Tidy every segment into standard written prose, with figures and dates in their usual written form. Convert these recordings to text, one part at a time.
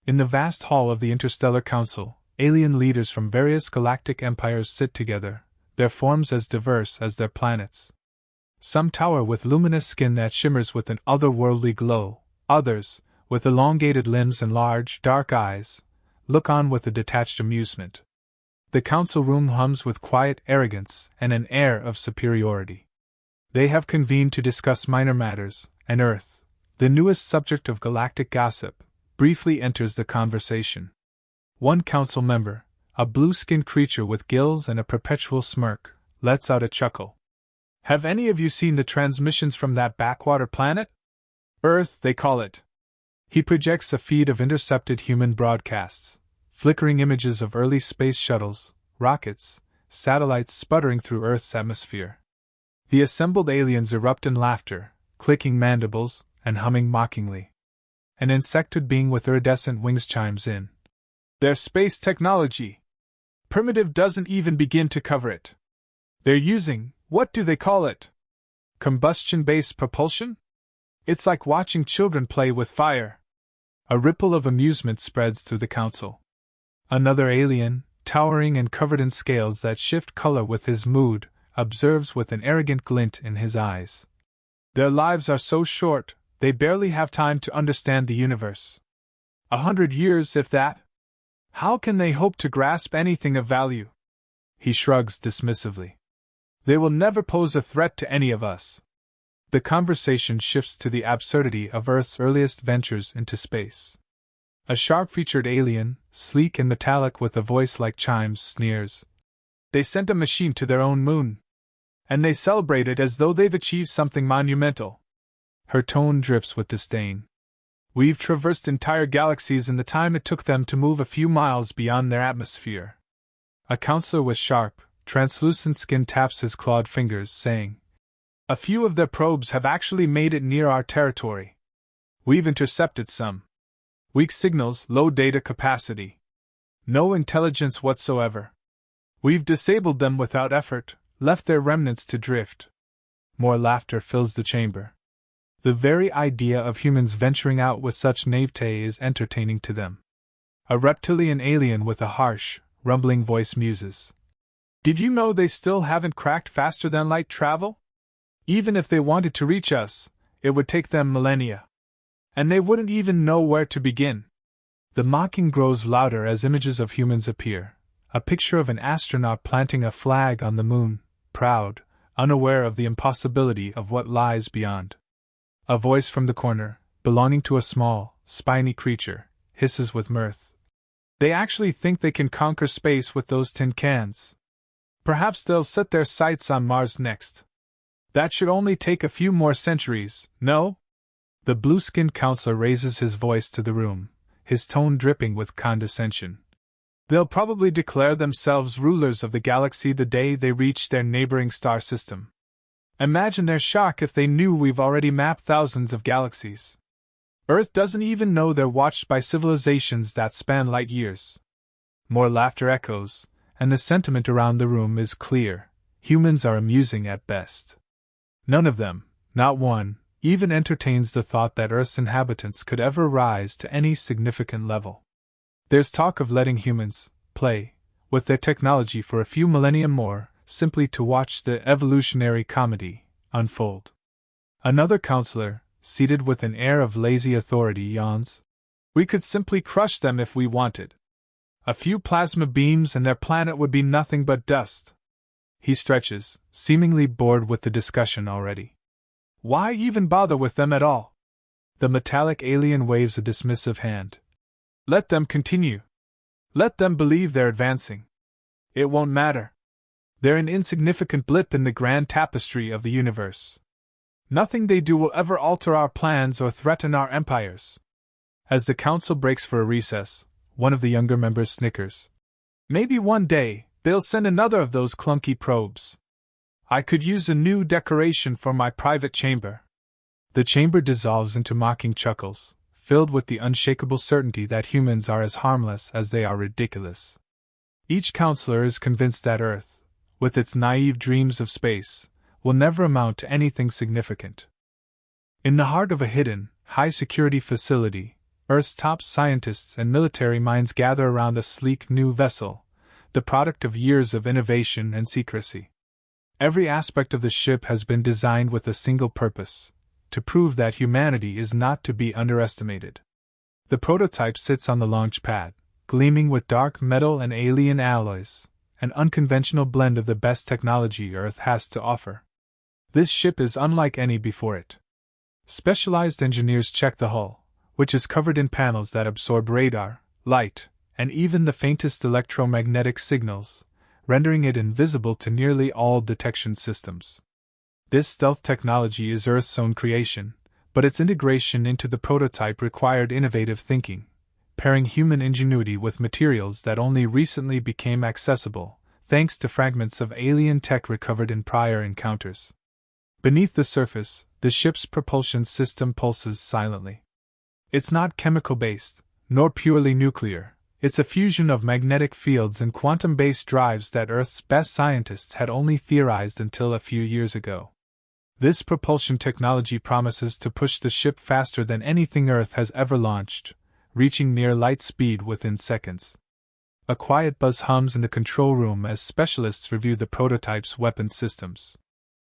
In the vast hall of the Interstellar Council, alien leaders from various galactic empires sit together, their forms as diverse as their planets. Some tower with luminous skin that shimmers with an otherworldly glow, others, with elongated limbs and large, dark eyes, look on with a detached amusement. The council room hums with quiet arrogance and an air of superiority. They have convened to discuss minor matters, and Earth, the newest subject of galactic gossip, briefly enters the conversation. One council member, a blue-skinned creature with gills and a perpetual smirk, lets out a chuckle. Have any of you seen the transmissions from that backwater planet? Earth, they call it. He projects a feed of intercepted human broadcasts, flickering images of early space shuttles, rockets, satellites sputtering through Earth's atmosphere. The assembled aliens erupt in laughter, clicking mandibles, and humming mockingly. An insectoid being with iridescent wings chimes in. Their space technology! Primitive doesn't even begin to cover it. They're using, what do they call it? Combustion-based propulsion? It's like watching children play with fire. A ripple of amusement spreads through the council. Another alien, towering and covered in scales that shift color with his mood, observes with an arrogant glint in his eyes. Their lives are so short, they barely have time to understand the universe. 100 years, if that. How can they hope to grasp anything of value? He shrugs dismissively. They will never pose a threat to any of us. The conversation shifts to the absurdity of Earth's earliest ventures into space. A sharp-featured alien, sleek and metallic with a voice like chimes, sneers. They sent a machine to their own moon. And they celebrate it as though they've achieved something monumental. Her tone drips with disdain. We've traversed entire galaxies in the time it took them to move a few miles beyond their atmosphere. A counselor with sharp, translucent skin taps his clawed fingers, saying, A few of their probes have actually made it near our territory. We've intercepted some. Weak signals, low data capacity. No intelligence whatsoever. We've disabled them without effort, left their remnants to drift. More laughter fills the chamber. The very idea of humans venturing out with such naivete is entertaining to them. A reptilian alien with a harsh, rumbling voice muses. Did you know they still haven't cracked faster-than-light travel? Even if they wanted to reach us, it would take them millennia. And they wouldn't even know where to begin. The mocking grows louder as images of humans appear. A picture of an astronaut planting a flag on the moon, proud, unaware of the impossibility of what lies beyond. A voice from the corner, belonging to a small, spiny creature, hisses with mirth. They actually think they can conquer space with those tin cans. Perhaps they'll set their sights on Mars next. That should only take a few more centuries, no? The blue-skinned counselor raises his voice to the room, his tone dripping with condescension. They'll probably declare themselves rulers of the galaxy the day they reach their neighboring star system. Imagine their shock if they knew we've already mapped thousands of galaxies. Earth doesn't even know they're watched by civilizations that span light years. More laughter echoes, and the sentiment around the room is clear. Humans are amusing at best. None of them, not one, even entertains the thought that Earth's inhabitants could ever rise to any significant level. There's talk of letting humans play with their technology for a few millennia more, simply to watch the evolutionary comedy unfold. Another counselor, seated with an air of lazy authority, yawns. We could simply crush them if we wanted. A few plasma beams and their planet would be nothing but dust. He stretches, seemingly bored with the discussion already. Why even bother with them at all? The metallic alien waves a dismissive hand. Let them continue. Let them believe they're advancing. It won't matter. They're an insignificant blip in the grand tapestry of the universe. Nothing they do will ever alter our plans or threaten our empires. As the council breaks for a recess, one of the younger members snickers. Maybe one day, they'll send another of those clunky probes. I could use a new decoration for my private chamber. The chamber dissolves into mocking chuckles, filled with the unshakable certainty that humans are as harmless as they are ridiculous. Each counselor is convinced that Earth, with its naive dreams of space, will never amount to anything significant. In the heart of a hidden, high-security facility, Earth's top scientists and military minds gather around a sleek new vessel, the product of years of innovation and secrecy. Every aspect of the ship has been designed with a single purpose: to prove that humanity is not to be underestimated. The prototype sits on the launch pad, gleaming with dark metal and alien alloys, an unconventional blend of the best technology Earth has to offer. This ship is unlike any before it. Specialized engineers check the hull, which is covered in panels that absorb radar, light, and even the faintest electromagnetic signals, rendering it invisible to nearly all detection systems. This stealth technology is Earth's own creation, but its integration into the prototype required innovative thinking, pairing human ingenuity with materials that only recently became accessible, thanks to fragments of alien tech recovered in prior encounters. Beneath the surface, the ship's propulsion system pulses silently. It's not chemical-based, nor purely nuclear. It's a fusion of magnetic fields and quantum-based drives that Earth's best scientists had only theorized until a few years ago. This propulsion technology promises to push the ship faster than anything Earth has ever launched, reaching near light speed within seconds. A quiet buzz hums in the control room as specialists review the prototype's weapon systems.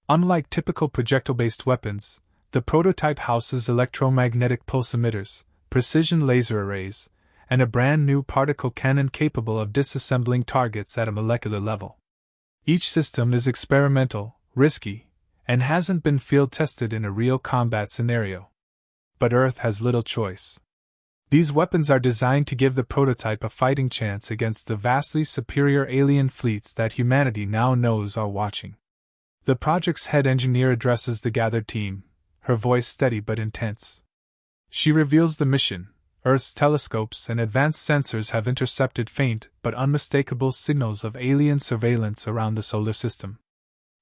Unlike typical projectile-based weapons, the prototype houses electromagnetic pulse emitters, precision laser arrays, and a brand new particle cannon capable of disassembling targets at a molecular level. Each system is experimental, risky, and hasn't been field-tested in a real combat scenario. But Earth has little choice. These weapons are designed to give the prototype a fighting chance against the vastly superior alien fleets that humanity now knows are watching. The project's head engineer addresses the gathered team, her voice steady but intense. She reveals the mission. Earth's telescopes and advanced sensors have intercepted faint but unmistakable signals of alien surveillance around the solar system.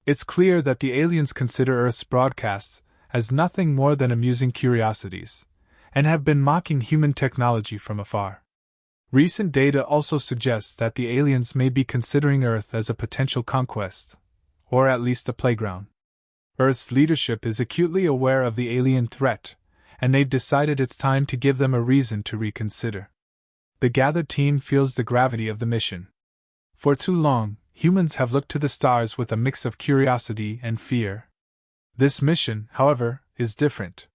It's clear that the aliens consider Earth's broadcasts as nothing more than amusing curiosities, and have been mocking human technology from afar. Recent data also suggests that the aliens may be considering Earth as a potential conquest, or at least a playground. Earth's leadership is acutely aware of the alien threat, and they've decided it's time to give them a reason to reconsider. The gathered team feels the gravity of the mission. For too long, humans have looked to the stars with a mix of curiosity and fear. This mission, however, is different.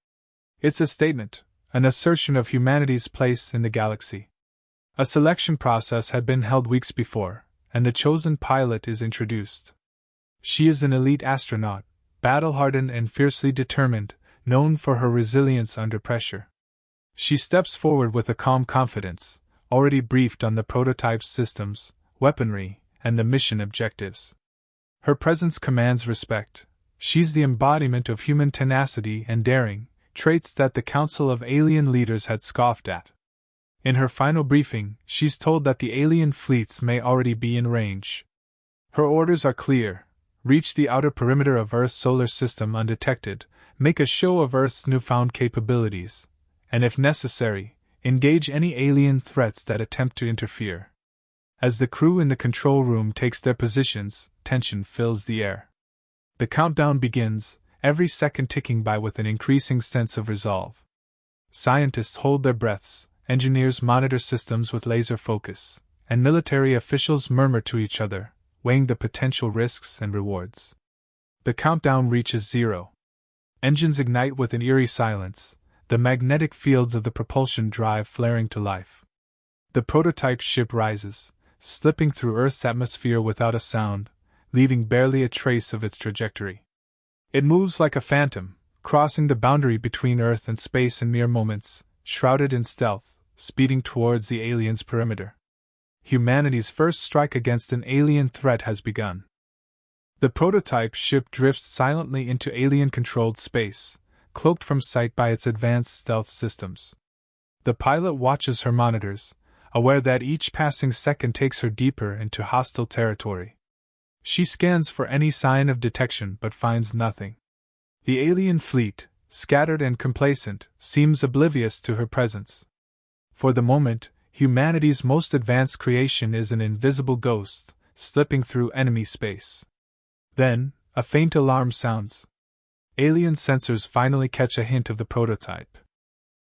It's a statement, an assertion of humanity's place in the galaxy. A selection process had been held weeks before, and the chosen pilot is introduced. She is an elite astronaut, battle-hardened and fiercely determined, known for her resilience under pressure. She steps forward with a calm confidence, already briefed on the prototype's systems, weaponry, and the mission objectives. Her presence commands respect. She's the embodiment of human tenacity and daring, traits that the Council of Alien Leaders had scoffed at. In her final briefing, she's told that the alien fleets may already be in range. Her orders are clear: reach the outer perimeter of Earth's solar system undetected, make a show of Earth's newfound capabilities, and if necessary, engage any alien threats that attempt to interfere. As the crew in the control room takes their positions, tension fills the air. The countdown begins, every second ticking by with an increasing sense of resolve. Scientists hold their breaths, engineers monitor systems with laser focus, and military officials murmur to each other, weighing the potential risks and rewards. The countdown reaches 0. Engines ignite with an eerie silence, the magnetic fields of the propulsion drive flaring to life. The prototype ship rises, slipping through Earth's atmosphere without a sound, leaving barely a trace of its trajectory. It moves like a phantom, crossing the boundary between Earth and space in mere moments, shrouded in stealth, speeding towards the aliens' perimeter. Humanity's first strike against an alien threat has begun. The prototype ship drifts silently into alien-controlled space, cloaked from sight by its advanced stealth systems. The pilot watches her monitors, aware that each passing second takes her deeper into hostile territory. She scans for any sign of detection but finds nothing. The alien fleet, scattered and complacent, seems oblivious to her presence. For the moment, humanity's most advanced creation is an invisible ghost, slipping through enemy space. Then, a faint alarm sounds. Alien sensors finally catch a hint of the prototype.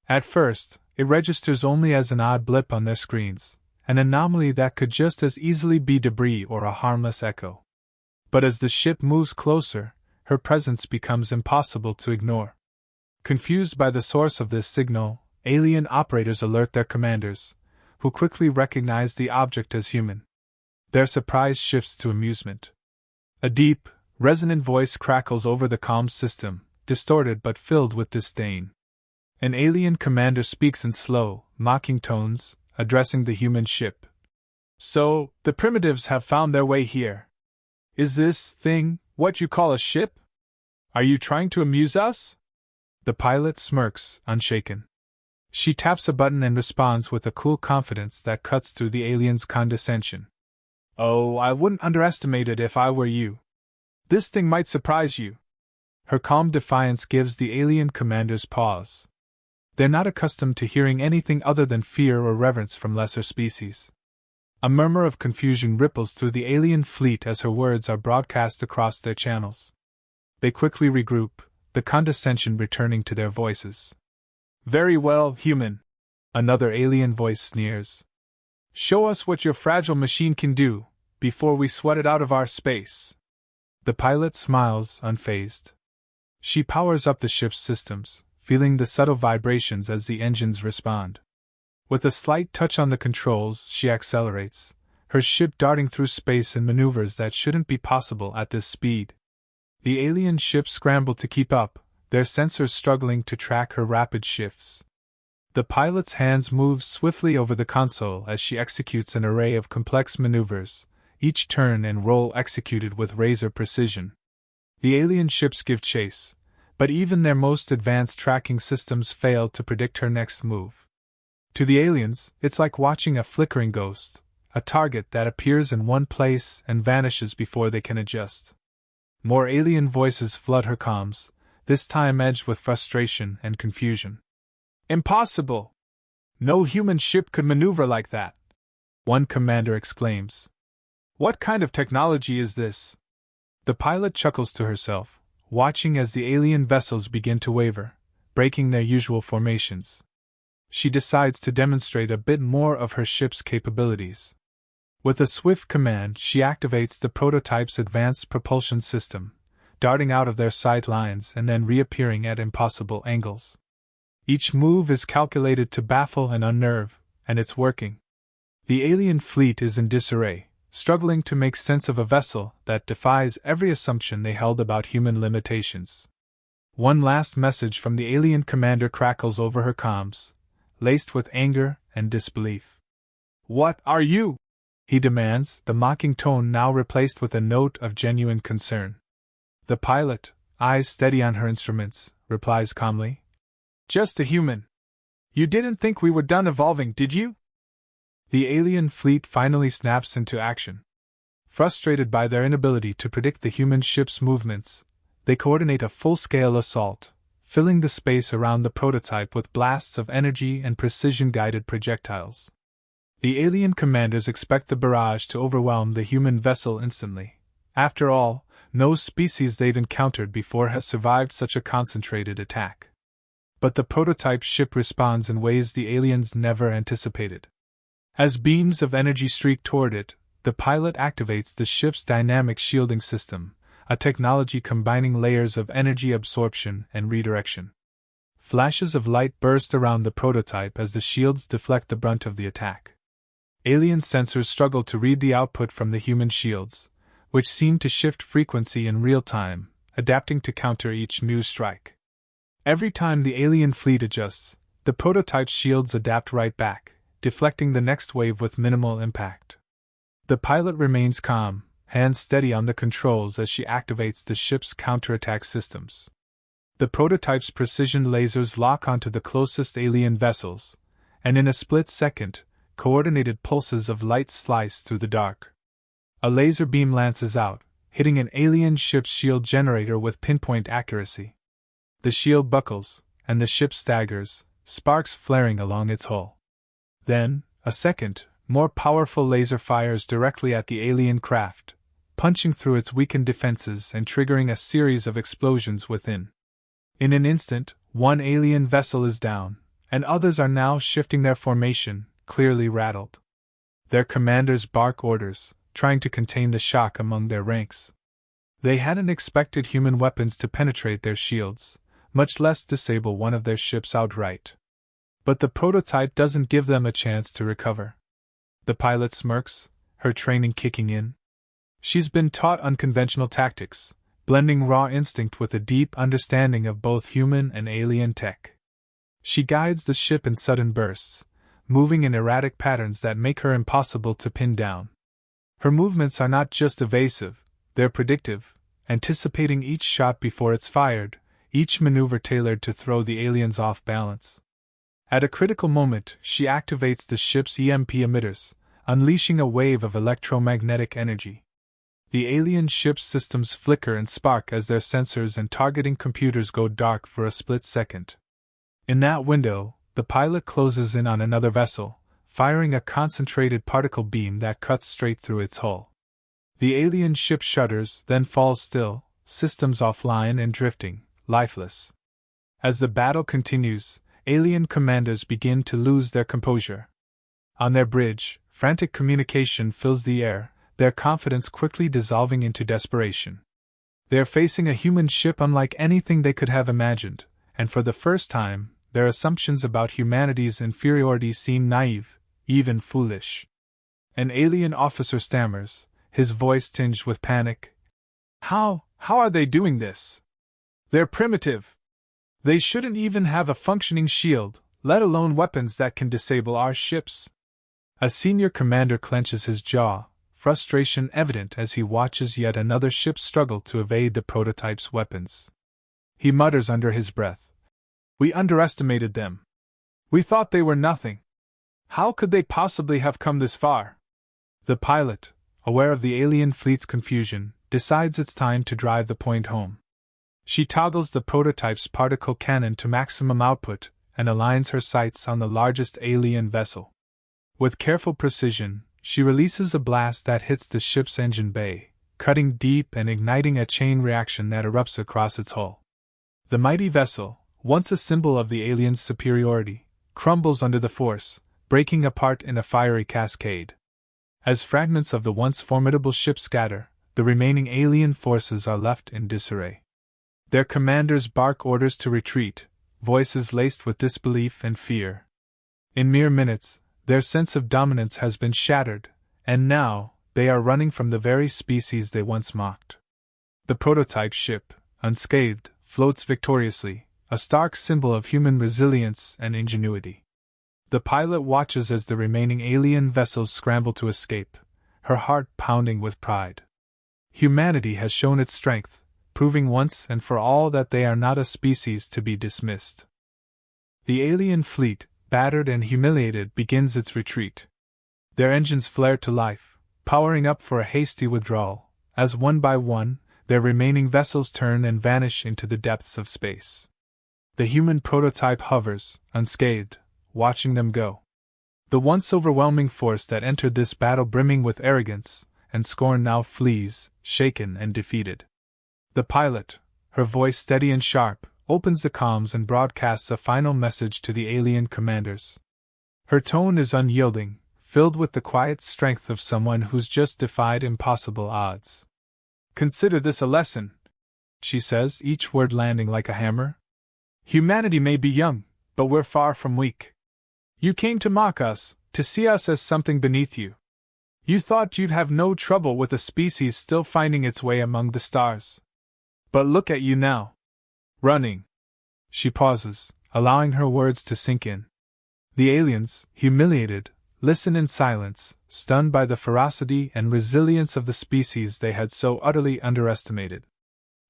At first, it registers only as an odd blip on their screens, an anomaly that could just as easily be debris or a harmless echo. But as the ship moves closer, her presence becomes impossible to ignore. Confused by the source of this signal, alien operators alert their commanders, who quickly recognize the object as human. Their surprise shifts to amusement. A deep, resonant voice crackles over the comm system, distorted but filled with disdain. An alien commander speaks in slow, mocking tones, addressing the human ship. "So, the primitives have found their way here. Is this thing what you call a ship? Are you trying to amuse us?" The pilot smirks, unshaken. She taps a button and responds with a cool confidence that cuts through the alien's condescension. "Oh, I wouldn't underestimate it if I were you. This thing might surprise you." Her calm defiance gives the alien commanders pause. They're not accustomed to hearing anything other than fear or reverence from lesser species. A murmur of confusion ripples through the alien fleet as her words are broadcast across their channels. They quickly regroup, the condescension returning to their voices. "Very well, human," another alien voice sneers. "Show us what your fragile machine can do, before we sweat it out of our space." The pilot smiles, unfazed. She powers up the ship's systems, feeling the subtle vibrations as the engines respond. With a slight touch on the controls, she accelerates, her ship darting through space in maneuvers that shouldn't be possible at this speed. The alien ships scramble to keep up, their sensors struggling to track her rapid shifts. The pilot's hands move swiftly over the console as she executes an array of complex maneuvers, each turn and roll executed with razor precision. The alien ships give chase, but even their most advanced tracking systems fail to predict her next move. To the aliens, it's like watching a flickering ghost, a target that appears in one place and vanishes before they can adjust. More alien voices flood her comms, this time edged with frustration and confusion. "Impossible! No human ship could maneuver like that!" one commander exclaims. "What kind of technology is this?" The pilot chuckles to herself, watching as the alien vessels begin to waver, breaking their usual formations. She decides to demonstrate a bit more of her ship's capabilities. With a swift command, she activates the prototype's advanced propulsion system, darting out of their sight lines and then reappearing at impossible angles. Each move is calculated to baffle and unnerve, and it's working. The alien fleet is in disarray, struggling to make sense of a vessel that defies every assumption they held about human limitations. One last message from the alien commander crackles over her comms, laced with anger and disbelief. "What are you?" he demands, the mocking tone now replaced with a note of genuine concern. The pilot, eyes steady on her instruments, replies calmly, "Just a human. You didn't think we were done evolving, did you?" The alien fleet finally snaps into action. Frustrated by their inability to predict the human ship's movements, they coordinate a full-scale assault, filling the space around the prototype with blasts of energy and precision-guided projectiles. The alien commanders expect the barrage to overwhelm the human vessel instantly. After all, no species they've encountered before has survived such a concentrated attack. But the prototype ship responds in ways the aliens never anticipated. As beams of energy streak toward it, the pilot activates the ship's dynamic shielding system, a technology combining layers of energy absorption and redirection. Flashes of light burst around the prototype as the shields deflect the brunt of the attack. Alien sensors struggle to read the output from the human shields, which seem to shift frequency in real time, adapting to counter each new strike. Every time the alien fleet adjusts, the prototype's shields adapt right back, deflecting the next wave with minimal impact. The pilot remains calm, hands steady on the controls as she activates the ship's counterattack systems. The prototype's precision lasers lock onto the closest alien vessels, and in a split second, coordinated pulses of light slice through the dark. A laser beam lances out, hitting an alien ship's shield generator with pinpoint accuracy. The shield buckles, and the ship staggers, sparks flaring along its hull. Then, a second, more powerful laser fires directly at the alien craft, punching through its weakened defenses and triggering a series of explosions within. In an instant, one alien vessel is down, and others are now shifting their formation, clearly rattled. Their commanders bark orders, trying to contain the shock among their ranks. They hadn't expected human weapons to penetrate their shields, much less disable one of their ships outright. But the prototype doesn't give them a chance to recover. The pilot smirks, her training kicking in. She's been taught unconventional tactics, blending raw instinct with a deep understanding of both human and alien tech. She guides the ship in sudden bursts, moving in erratic patterns that make her impossible to pin down. Her movements are not just evasive, they're predictive, anticipating each shot before it's fired, each maneuver tailored to throw the aliens off balance. At a critical moment, she activates the ship's EMP emitters, unleashing a wave of electromagnetic energy. The alien ship's systems flicker and spark as their sensors and targeting computers go dark for a split second. In that window, the pilot closes in on another vessel, firing a concentrated particle beam that cuts straight through its hull. The alien ship shudders, then falls still, systems offline and drifting, lifeless. As the battle continues, alien commanders begin to lose their composure. On their bridge, frantic communication fills the air, their confidence quickly dissolving into desperation. They are facing a human ship unlike anything they could have imagined, and for the first time, their assumptions about humanity's inferiority seem naive, even foolish. An alien officer stammers, his voice tinged with panic. How are they doing this? They're primitive. They shouldn't even have a functioning shield, let alone weapons that can disable our ships. A senior commander clenches his jaw, frustration evident as he watches yet another ship struggle to evade the prototype's weapons. He mutters under his breath. We underestimated them. We thought they were nothing. How could they possibly have come this far? The pilot, aware of the alien fleet's confusion, decides it's time to drive the point home. She toggles the prototype's particle cannon to maximum output and aligns her sights on the largest alien vessel. With careful precision, she releases a blast that hits the ship's engine bay, cutting deep and igniting a chain reaction that erupts across its hull. The mighty vessel, once a symbol of the aliens' superiority, crumbles under the force, breaking apart in a fiery cascade. As fragments of the once formidable ship scatter, the remaining alien forces are left in disarray. Their commanders bark orders to retreat, voices laced with disbelief and fear. In mere minutes, their sense of dominance has been shattered, and now, they are running from the very species they once mocked. The prototype ship, unscathed, floats victoriously, a stark symbol of human resilience and ingenuity. The pilot watches as the remaining alien vessels scramble to escape, her heart pounding with pride. Humanity has shown its strength, proving once and for all that they are not a species to be dismissed. The alien fleet, battered and humiliated, begins its retreat. Their engines flare to life, powering up for a hasty withdrawal, as one by one, their remaining vessels turn and vanish into the depths of space. The human prototype hovers, unscathed, watching them go. The once overwhelming force that entered this battle brimming with arrogance and scorn now flees, shaken and defeated. The pilot, her voice steady and sharp, opens the comms and broadcasts a final message to the alien commanders. Her tone is unyielding, filled with the quiet strength of someone who's just defied impossible odds. Consider this a lesson, she says, each word landing like a hammer. Humanity may be young, but we're far from weak. You came to mock us, to see us as something beneath you. You thought you'd have no trouble with a species still finding its way among the stars. But look at you now. Running. She pauses, allowing her words to sink in. The aliens, humiliated, listen in silence, stunned by the ferocity and resilience of the species they had so utterly underestimated.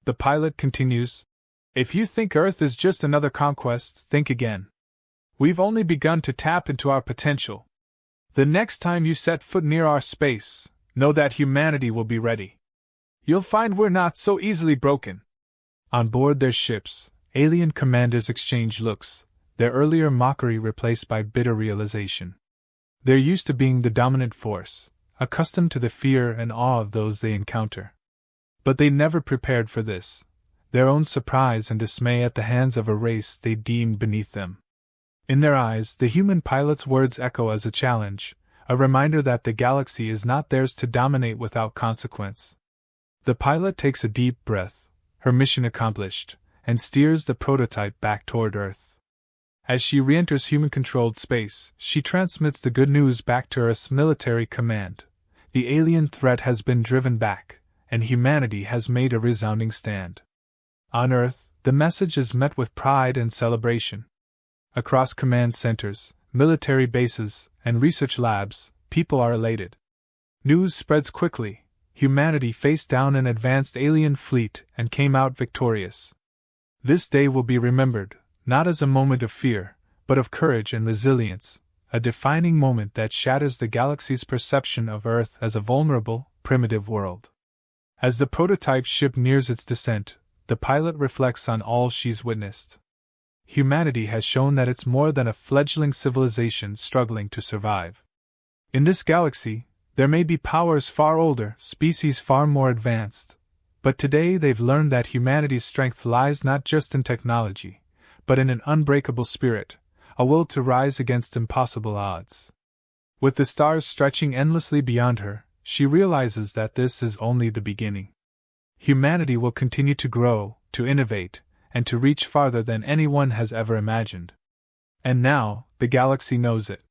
The pilot continues, If you think Earth is just another conquest, think again. We've only begun to tap into our potential. The next time you set foot near our space, know that humanity will be ready. You'll find we're not so easily broken. On board their ships, alien commanders exchange looks, their earlier mockery replaced by bitter realization. They're used to being the dominant force, accustomed to the fear and awe of those they encounter. But they never prepared for this, their own surprise and dismay at the hands of a race they deemed beneath them. In their eyes, the human pilot's words echo as a challenge, a reminder that the galaxy is not theirs to dominate without consequence. The pilot takes a deep breath, her mission accomplished, and steers the prototype back toward Earth. As she re-enters human-controlled space, she transmits the good news back to Earth's military command. The alien threat has been driven back, and humanity has made a resounding stand. On Earth, the message is met with pride and celebration. Across command centers, military bases, and research labs, people are elated. News spreads quickly. Humanity faced down an advanced alien fleet and came out victorious. This day will be remembered, not as a moment of fear, but of courage and resilience, a defining moment that shatters the galaxy's perception of Earth as a vulnerable, primitive world. As the prototype ship nears its descent, the pilot reflects on all she's witnessed. Humanity has shown that it's more than a fledgling civilization struggling to survive. In this galaxy, there may be powers far older, species far more advanced, but today they've learned that humanity's strength lies not just in technology, but in an unbreakable spirit, a will to rise against impossible odds. With the stars stretching endlessly beyond her, she realizes that this is only the beginning. Humanity will continue to grow, to innovate, and to reach farther than anyone has ever imagined. And now, the galaxy knows it.